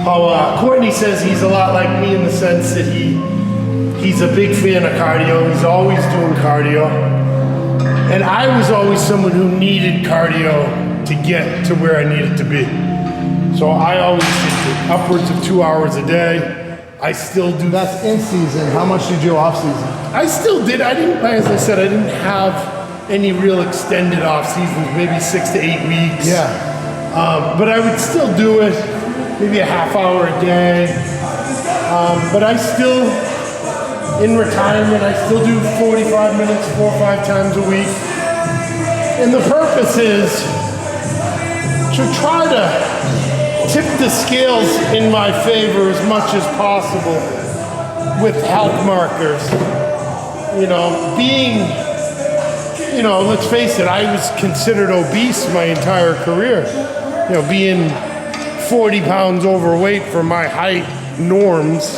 how Courtney says he's a lot like me in the sense that he's a big fan of cardio. He's always doing cardio. And I was always someone who needed cardio to get to where I needed to be. So I always did upwards of 2 hours a day. I still do. That's in season. How much did you do off season? I still did. I didn't, as I said, I didn't have any real extended off seasons, maybe 6 to 8 weeks. Yeah. But I would still do it, maybe a half hour a day. But I still, in retirement, I still do 45 minutes 4 or 5 times a week. And the purpose is to try to tip the scales in my favor as much as possible with health markers. You know, being, you know, let's face it, I was considered obese my entire career. You know, being 40 pounds overweight for my height norms,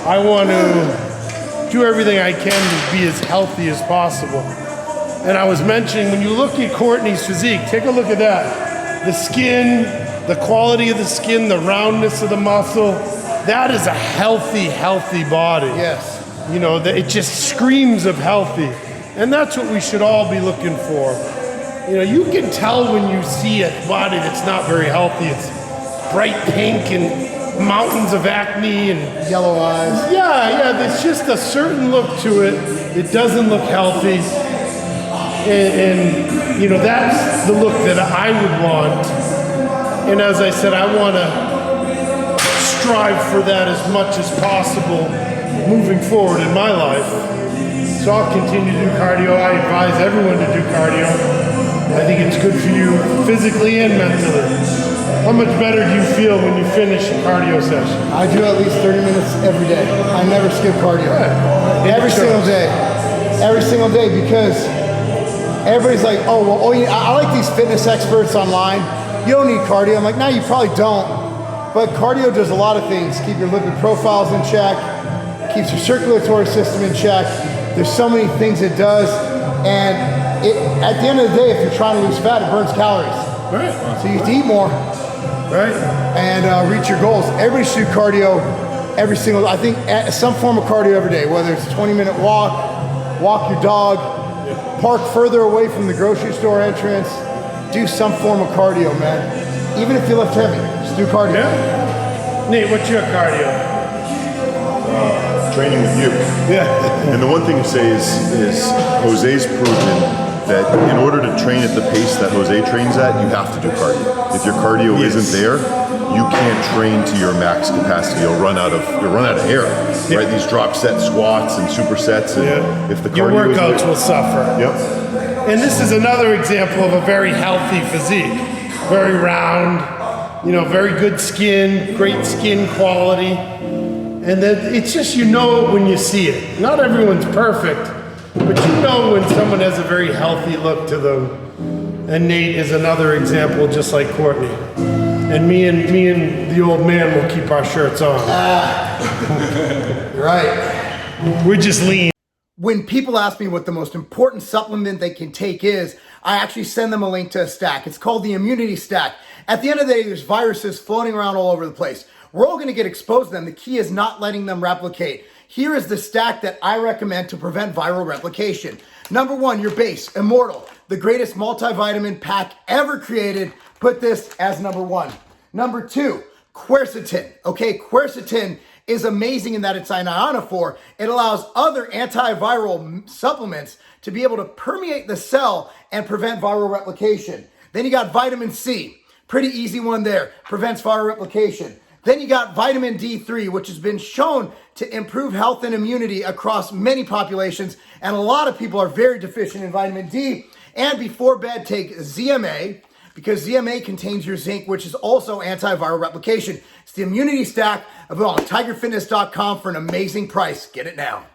I want to do everything I can to be as healthy as possible. And I was mentioning, when you look at Courtney's physique, take a look at that. The skin, the quality of the skin, the roundness of the muscle, that is a healthy, healthy body. Yes. You know, it just screams of healthy. And that's what we should all be looking for. You know, you can tell when you see a body that's not very healthy. It's bright pink and mountains of acne and Yellow eyes. yeah, there's just a certain look to it. It doesn't look healthy. And you know, that's the look that I would want. And as I said, I want to strive for that as much as possible moving forward in my life. So I'll continue to do cardio. I advise everyone to do cardio. I think it's good for you physically and mentally. How much better do you feel when you finish a cardio session? I do at least 30 minutes every day. I never skip cardio. Right. Every single day. Every single day, because everybody's like, oh, well, I like these fitness experts online. You don't need cardio. I'm like, no, you probably don't. But cardio does a lot of things. Keep your lipid profiles in check, keeps your circulatory system in check. There's so many things it does. And at the end of the day, if you're trying to lose fat, it burns calories. Right. So you have to eat more. Right. And reach your goals. Everybody should do cardio every single, I think some form of cardio every day, whether it's a 20-minute walk your dog, park further away from the grocery store entrance, do some form of cardio, man. Even if you lift heavy, just do cardio. Yeah. Nate, what's your cardio? Training with you. Yeah. And the one thing to say is Jose's proven that in order to train at the pace that Jose trains at, you have to do cardio. If your cardio isn't there, you can't train to your max capacity. You'll run out of air. Yeah. Right? These drop set squats and supersets, and if the cardio your workouts isn't will suffer. Yep. And this is another example of a very healthy physique. Very round, you know, very good skin, great skin quality. And then it's just, you know it when you see it. Not everyone's perfect, but you know when someone has a very healthy look to them. And Nate is another example, just like Courtney. And me and the old man will keep our shirts on. Right. We're just lean. When people ask me what the most important supplement they can take is, I actually send them a link to a stack. It's called the Immunity Stack. At the end of the day, there's viruses floating around all over the place. We're all going to get exposed to them. The key is not letting them replicate. Here is the stack that I recommend to prevent viral replication. Number 1, your base, Immortal, the greatest multivitamin pack ever created. Put this as number 1. Number 2, quercetin. Okay, quercetin is amazing in that it's an ionophore. It allows other antiviral supplements to be able to permeate the cell and prevent viral replication. Then you got vitamin C. Pretty easy one there. Prevents viral replication. Then you got vitamin D3, which has been shown to improve health and immunity across many populations. And a lot of people are very deficient in vitamin D. And before bed, take ZMA, because ZMA contains your zinc, which is also antiviral replication. It's the Immunity Stack. Available on tigerfitness.com for an amazing price. Get it now.